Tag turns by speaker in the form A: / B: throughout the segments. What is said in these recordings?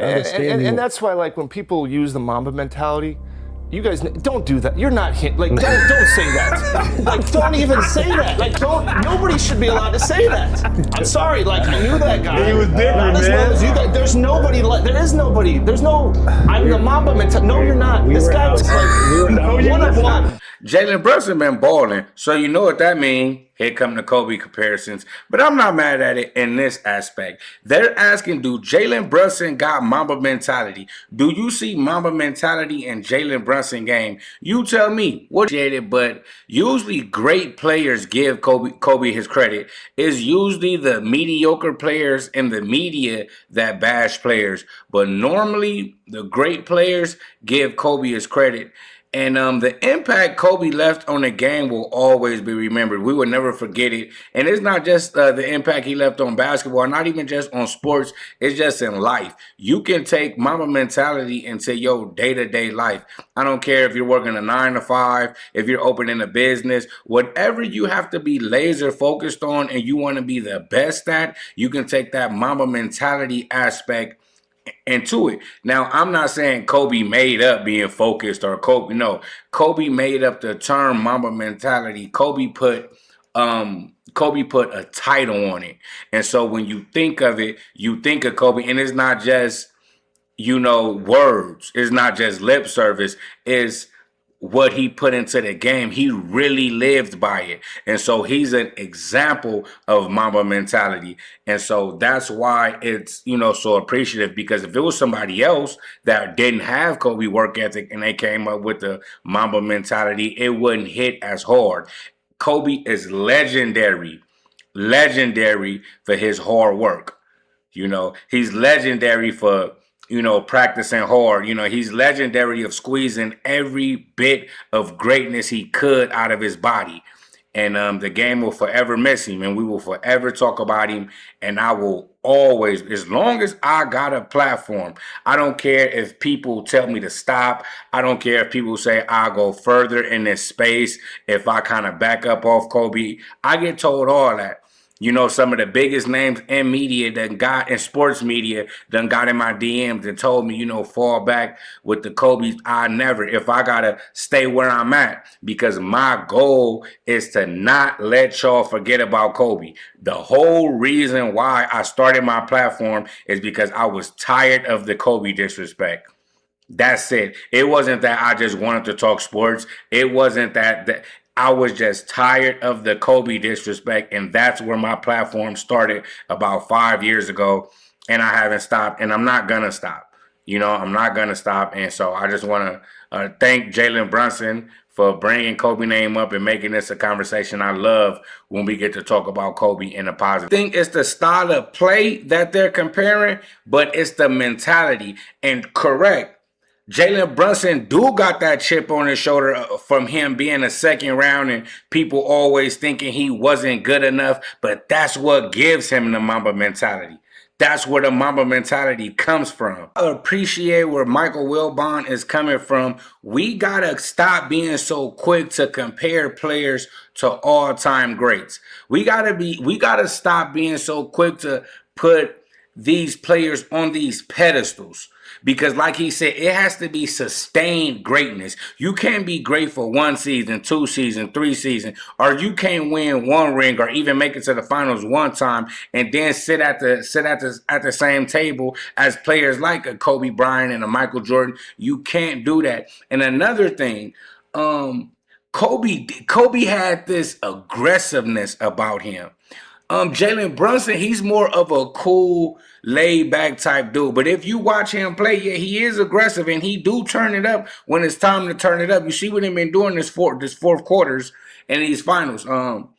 A: And that's why, like, when people use the Mamba mentality, you guys don't do that. You're not hit. Like, don't say that. Like, don't even say that. Like, don't. Nobody should be allowed to say that. I'm sorry. Like, I knew that guy.
B: He was different,
A: not as well as you guys. There's nobody. There is nobody. There's no. I'm the Mamba mentality. No, you're not. This guy was like one of one.
C: Jalen Brunson been balling, so you know what that means. Here come the Kobe comparisons, but I'm not mad at it in this aspect. They're asking, do Jalen Brunson got Mamba mentality? Do you see Mamba mentality in Jalen Brunson game? You tell me. What it? But usually great players give Kobe his credit. It's usually the mediocre players in the media that bash players, but normally the great players give Kobe his credit. And the impact Kobe left on the game will always be remembered. We will never forget it. And it's not just the impact he left on basketball, not even just on sports. It's just in life. You can take Mamba mentality into your day-to-day life. I don't care if you're working a 9 to 5, if you're opening a business, whatever you have to be laser focused on and you want to be the best at, you can take that Mamba mentality aspect into it. Now, I'm not saying Kobe made up being focused or Kobe. No, Kobe made up the term Mamba mentality. Kobe put a title on it. And so when you think of it, you think of Kobe, and it's not just, words. It's not just lip service. It's what he put into the game. He really lived by it. And so he's an example of Mamba mentality. And so that's why it's, so appreciative, because if it was somebody else that didn't have Kobe work ethic and they came up with the Mamba mentality, it wouldn't hit as hard. Kobe is legendary for his hard work. He's legendary for practicing hard. He's legendary of squeezing every bit of greatness he could out of his body. And the game will forever miss him, and we will forever talk about him. And I will always, as long as I got a platform, I don't care if people tell me to stop. I don't care if people say I'll go further in this space if I kind of back up off Kobe. I get told all that. Some of the biggest names in media in sports media got in my DMs and told me, fall back with the Kobe's. I never, if I got to stay where I'm at, because my goal is to not let y'all forget about Kobe. The whole reason why I started my platform is because I was tired of the Kobe disrespect. That's it. It wasn't that I just wanted to talk sports. It wasn't that I was just tired of the Kobe disrespect, and that's where my platform started about 5 years ago, and I haven't stopped, and I'm not going to stop. I'm not going to stop, and so I just want to thank Jalen Brunson for bringing Kobe name up and making this a conversation I love when we get to talk about Kobe in a positive. I think it's the style of play that they're comparing, but it's the mentality. And correct, Jalen Brunson do got that chip on his shoulder from him being a second round and people always thinking he wasn't good enough, but that's what gives him the Mamba mentality. That's where the Mamba mentality comes from. I appreciate where Michael Wilbon is coming from. We got to stop being so quick to compare players to all-time greats. We got to stop being so quick to put these players on these pedestals. Because like he said, it has to be sustained greatness. You can't be great for 1 season, 2 seasons, 3 seasons, or you can't win 1 ring or even make it to the finals 1 time and then sit at the same table as players like a Kobe Bryant and a Michael Jordan. You can't do that. And another thing, Kobe had this aggressiveness about him. Jalen Brunson, he's more of a cool, laid-back type dude. But if you watch him play, yeah, he is aggressive, and he do turn it up when it's time to turn it up. You see what he's been doing this fourth quarters and these finals, and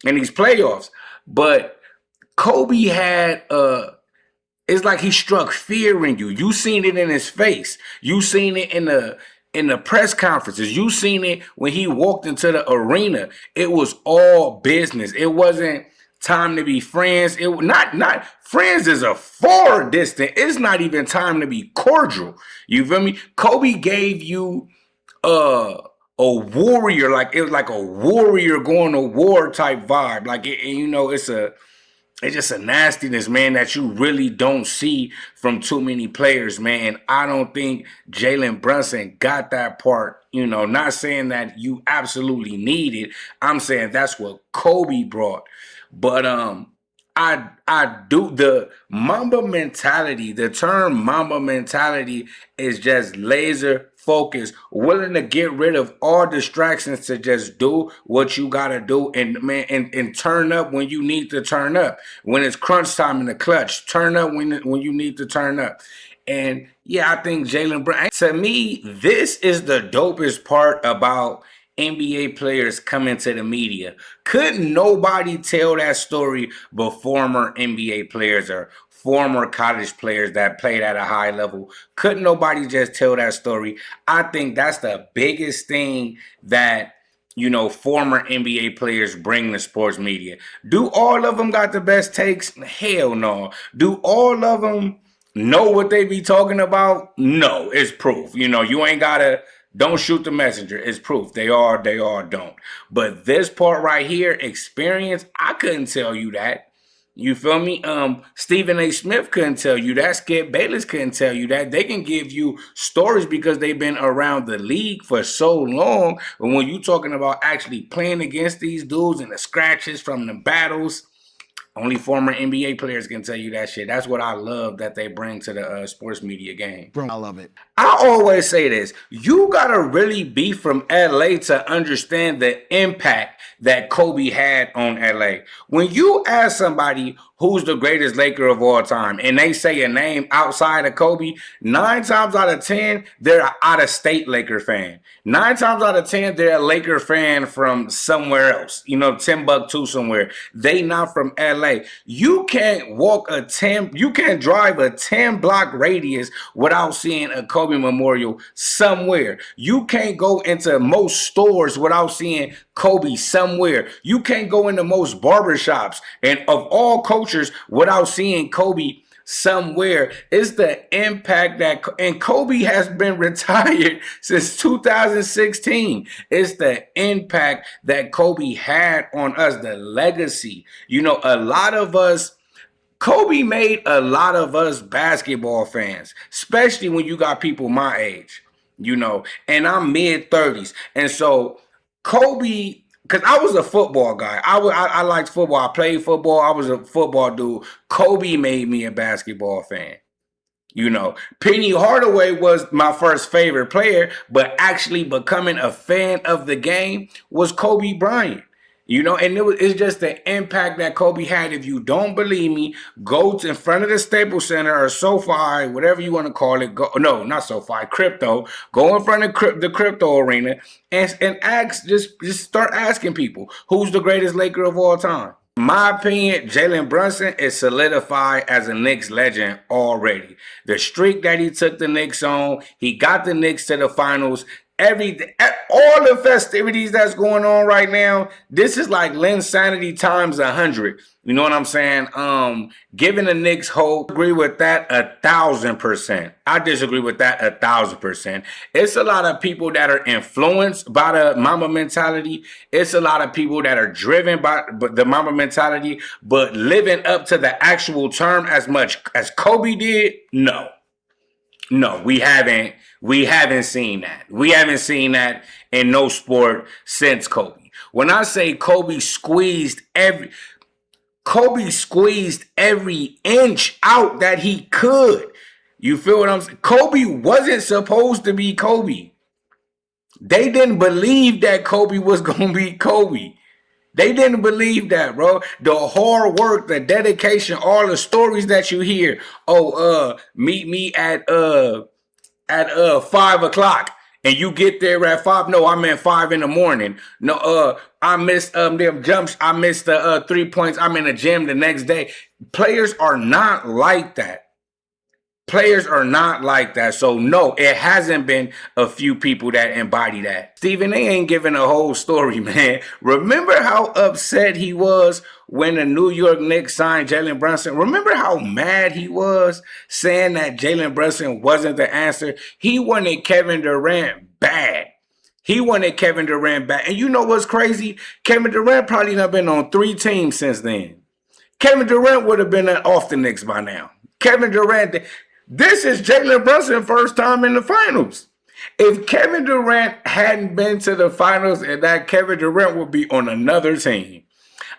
C: these playoffs. But Kobe had it's like he struck fear in you. You seen it in his face. You seen it in the press conferences. You seen it when he walked into the arena. It was all business. It wasn't time to be friends. It not friends is a far distant. It's not even time to be cordial. You feel me? Kobe gave you a warrior, like it was like a warrior going to war type vibe. Like it's it's just a nastiness, man, that you really don't see from too many players, man. And I don't think Jalen Brunson got that part. Not saying that you absolutely need it. I'm saying that's what Kobe brought. But I do the Mamba mentality. The term Mamba mentality is just laser focused, willing to get rid of all distractions to just do what you gotta do, and man, and turn up when you need to turn up. When it's crunch time in the clutch, turn up when you need to turn up. And yeah, I think Jalen Brown. To me, this is the dopest part about NBA players coming to the media. Couldn't nobody tell that story but former NBA players or former college players that played at a high level. Couldn't nobody just tell that story? I think that's the biggest thing that former NBA players bring to sports media. Do all of them got the best takes? Hell no. Do all of them know what they be talking about? No, it's proof. You ain't gotta. Don't shoot the messenger. It's proof. They all don't. But this part right here, experience, I couldn't tell you that. You feel me? Stephen A. Smith couldn't tell you that. Skip Bayless couldn't tell you that. They can give you stories because they've been around the league for so long. But when you're talking about actually playing against these dudes and the scratches from the battles, only former NBA players can tell you that shit. That's what I love that they bring to the sports media game.
B: Bro, I love it.
C: I always say this. You got to really be from LA to understand the impact that Kobe had on LA. When you ask somebody who's the greatest Laker of all time and they say a name outside of Kobe, 9 times out of 10, they're an out-of-state Laker fan. 9 times out of 10, they're a Laker fan from somewhere else, Timbuktu somewhere. They not from LA. You can't drive a 10-block radius without seeing a Kobe Memorial somewhere. You can't go into most stores without seeing Kobe somewhere. You can't go into most barbershops and of all cultures without seeing Kobe somewhere. It's the impact and Kobe has been retired since 2016. It's the impact that Kobe had on us, the legacy. A lot of us, Kobe made a lot of us basketball fans, especially when you got people my age, and I'm mid-30s. And so Kobe, because I was a football guy. I liked football. I played football. I was a football dude. Kobe made me a basketball fan. Penny Hardaway was my first favorite player, but actually becoming a fan of the game was Kobe Bryant. And it's just the impact that Kobe had. If you don't believe me, go to in front of the Staples Center or SoFi, whatever you want to call it. No, not SoFi, crypto. Go in front of the crypto arena and ask. Just start asking people who's the greatest Laker of all time. In my opinion, Jalen Brunson is solidified as a Knicks legend already. The streak that he took the Knicks on, he got the Knicks to the finals. All the festivities that's going on right now, this is like Linsanity times 100. You know what I'm saying? Giving the Knicks hope. Agree with that 1,000%. I disagree with that 1,000%. It's a lot of people that are influenced by the Mamba mentality. It's a lot of people that are driven by the Mamba mentality, but living up to the actual term as much as Kobe did, no. No, we haven't. We haven't seen that. We haven't seen that in no sport since Kobe. When I say Kobe squeezed every inch out that he could. You feel what I'm saying? Kobe wasn't supposed to be Kobe. They didn't believe that Kobe was going to be Kobe. They didn't believe that, bro. The hard work, the dedication, all the stories that you hear. Meet me at 5 o'clock and you get there at 5. No, I meant 5 in the morning. No, I missed them jumps. I missed the 3 points. I'm in the gym the next day. Players are not like that. Players are not like that. So no, it hasn't been a few people that embody that. Stephen A ain't giving a whole story, man. Remember how upset he was when the New York Knicks signed Jalen Brunson? Remember how mad he was saying that Jalen Brunson wasn't the answer? He wanted Kevin Durant bad. He wanted Kevin Durant back. And you know what's crazy? Kevin Durant probably not been on 3 teams since then. Kevin Durant would have been off the Knicks by now. Kevin Durant, this is Jalen Brunson's first time in the finals. If Kevin Durant hadn't been to the finals, and that Kevin Durant would be on another team.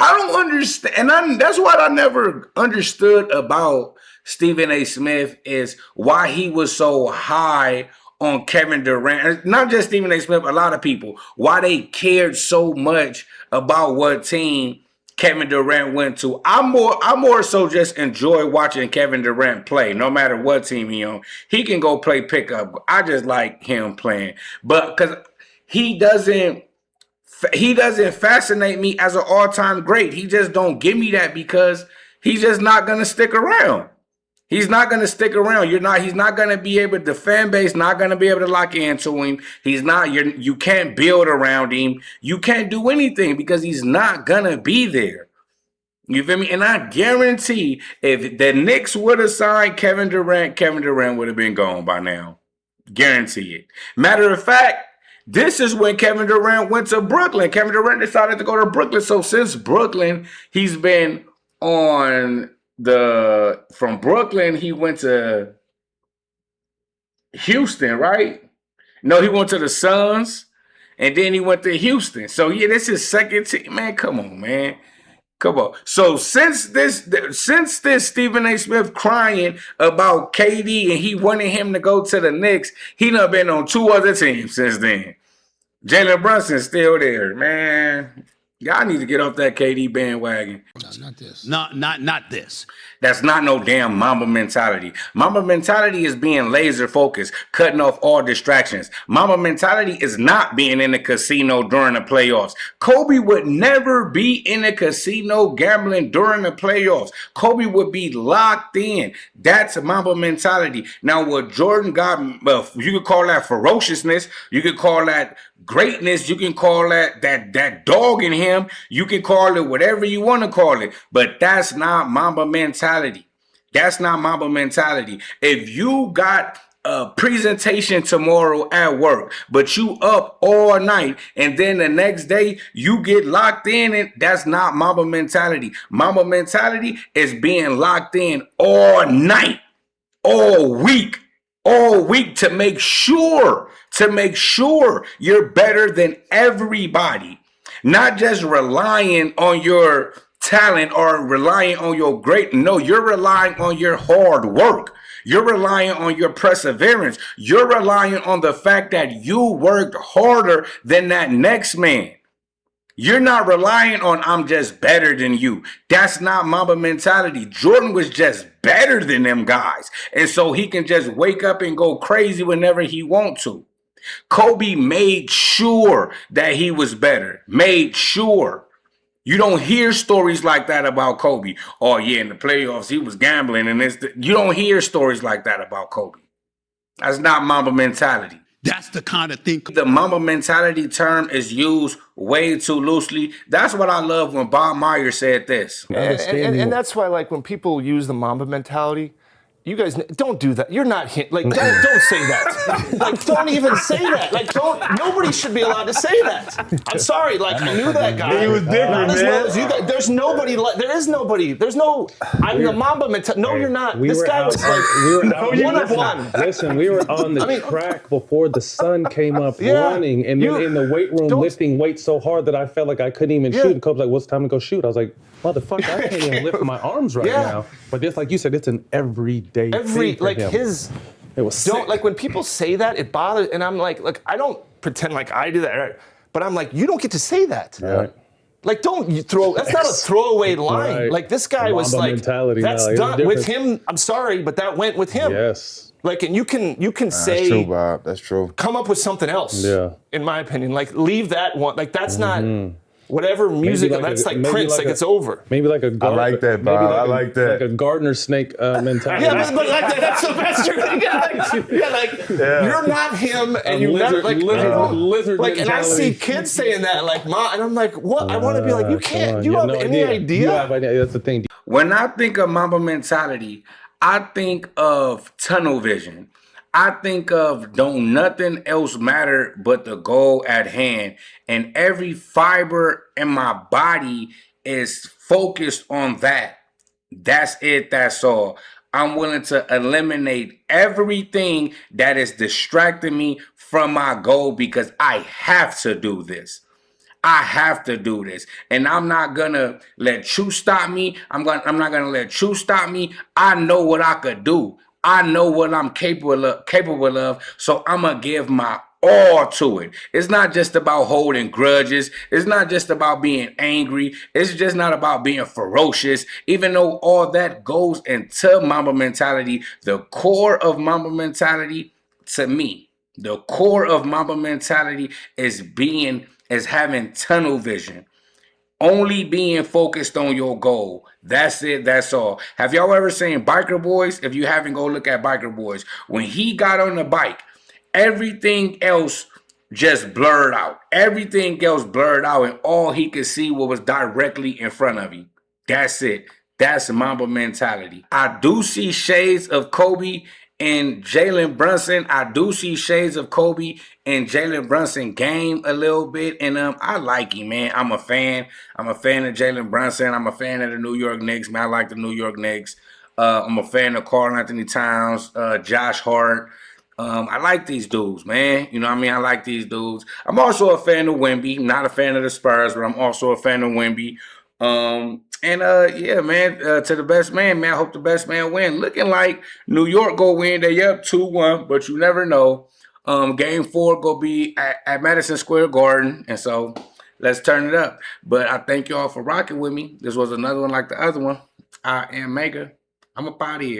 C: I don't understand, and that's what I never understood about Stephen A. Smith is why he was so high on Kevin Durant. Not just Stephen A. Smith, a lot of people. Why they cared so much about what team Kevin Durant went to. I more so just enjoy watching Kevin Durant play, no matter what team he on. He can go play pickup. I just like him playing, but because he doesn't fascinate me as an all-time great. He just don't give me that because he's just not gonna stick around. He's not going to stick around. He's not going to be able, the fan base not going to be able to lock into him. You can't build around him. You can't do anything because he's not going to be there. You feel me? And I guarantee if the Knicks would have signed Kevin Durant would have been gone by now. Guarantee it. Matter of fact, this is when Kevin Durant went to Brooklyn. Kevin Durant decided to go to Brooklyn. So since Brooklyn, he's been on from Brooklyn, he went to Houston, right? No, he went to the Suns, and then he went to Houston. So yeah, this is his second team. Man, come on, man. Come on. So since this Stephen A. Smith crying about KD and he wanted him to go to the Knicks, he done been on 2 other teams since then. Jalen Brunson's still there, man. Y'all need to get off that KD bandwagon.
B: No, not this.
D: Not this.
C: That's not no damn Mamba mentality. Mamba mentality is being laser focused, cutting off all distractions. Mamba mentality is not being in the casino during the playoffs. Kobe would never be in a casino gambling during the playoffs. Kobe would be locked in. That's Mamba mentality. Now, what Jordan got, well, you could call that ferociousness. You could call that greatness. You can call that dog in him. You can call it whatever you want to call it. But that's not Mamba mentality. That's not Mamba mentality. If you got a presentation tomorrow at work, but you up all night and then the next day you get locked in, and that's not Mamba mentality. Mamba mentality is being locked in all night, all week to make sure you're better than everybody. Not just relying on your talent or relying on your great. No, you're relying on your hard work. You're relying on your perseverance. You're relying on the fact that you worked harder than that next man. You're not relying on I'm just better than you. That's not Mamba mentality. Jordan was just better than them guys. And so he can just wake up and go crazy whenever he wants to. Kobe made sure that he was better. Made sure. You don't hear stories like that about Kobe. Oh, yeah, in the playoffs, he was gambling. And you don't hear stories like that about Kobe. That's not Mamba mentality.
D: That's the kind of thing.
C: The Mamba mentality term is used way too loosely. That's what I love when Bob Meyer said this.
A: And that's why, like, when people use the Mamba mentality, you guys don't do that. You're not like don't say that. Like, don't even say that. Like, nobody should be allowed to say that. I'm sorry. Like, I knew that guy.
B: He was different,
A: Not as
B: man.
A: well as you guys. There's nobody. There is nobody. There's no. I'm the Mamba mentality. No, you're not. This guy was like one of one.
B: Listen, we were on the track before the sun came up running, and then in the weight room lifting weights so hard that I felt like I couldn't even shoot. And Kobe's like, "What's time to go shoot?" I was like, "Motherfucker, I can't even lift my arms right now." But it's like you said, it's an everyday thing for him. It was sick.
A: Like when people say that, it bothers, and I'm like, look, I don't pretend like I do that, right? But I'm like, you don't get to say that.
B: Right.
A: Like, don't you throw? That's not a throwaway line.
B: Right.
A: Like this guy was
B: Mamba
A: like,
B: mentality
A: that's
B: now,
A: done with him. I'm sorry, but that went with him.
B: Yes.
A: Like, and you can say,
E: that's true, Bob. That's true.
A: Come up with something else.
B: Yeah.
A: In my opinion, like leave that one. Like that's not. Whatever music, that's like Prince, like it's over.
B: Maybe like a gardener.
E: I like that, Bob. I like that.
B: Like a gardener snake mentality.
A: Yeah, but like that's the best you're gonna get. You're not him, and you're not like
B: lizard
A: like. And I see
B: mentality.
A: kids saying that, like, "Ma," and I'm like, "What?" I want to be like, "You can't. You have any idea?"
B: You have idea. That's the thing.
C: When I think of Mamba mentality, I think of tunnel vision. I think of don't nothing else matter but the goal at hand. And every fiber in my body is focused on that. That's it. That's all. I'm willing to eliminate everything that is distracting me from my goal because I have to do this. I have to do this. And I'm not gonna let you stop me. I'm not gonna let you stop me. I know what I could do. I know what I'm capable of. So I'm gonna give my all to it. It's not just about holding grudges. It's not just about being angry. It's just not about being ferocious. Even though all that goes into Mamba mentality, the core of Mamba mentality, to me, the core of Mamba mentality is having tunnel vision, only being focused on your goal. That's it. That's all. Have y'all ever seen Biker Boys? If you haven't, go look at Biker Boys. When he got on the bike, everything else just blurred out. Everything else blurred out, and all he could see was directly in front of him. That's it. That's Mamba mentality. I do see shades of Kobe and Jalen Brunson. I do see shades of Kobe and Jalen Brunson game a little bit. And I like him, man. I'm a fan. I'm a fan of Jalen Brunson. I'm a fan of the New York Knicks, man. I like the New York Knicks. I'm a fan of Karl Anthony Towns, Josh Hart. I like these dudes, man. You know what I mean? I like these dudes. I'm also a fan of Wemby. Not a fan of the Spurs, but I'm also a fan of Wemby. Yeah, man, to the best man, I hope the best man win. Looking like New York go win. They up 2-1, but you never know. Game 4 go be at Madison Square Garden, and so let's turn it up. But I thank y'all for rocking with me. This was another one like the other one. I am Mega. I'm up out of here.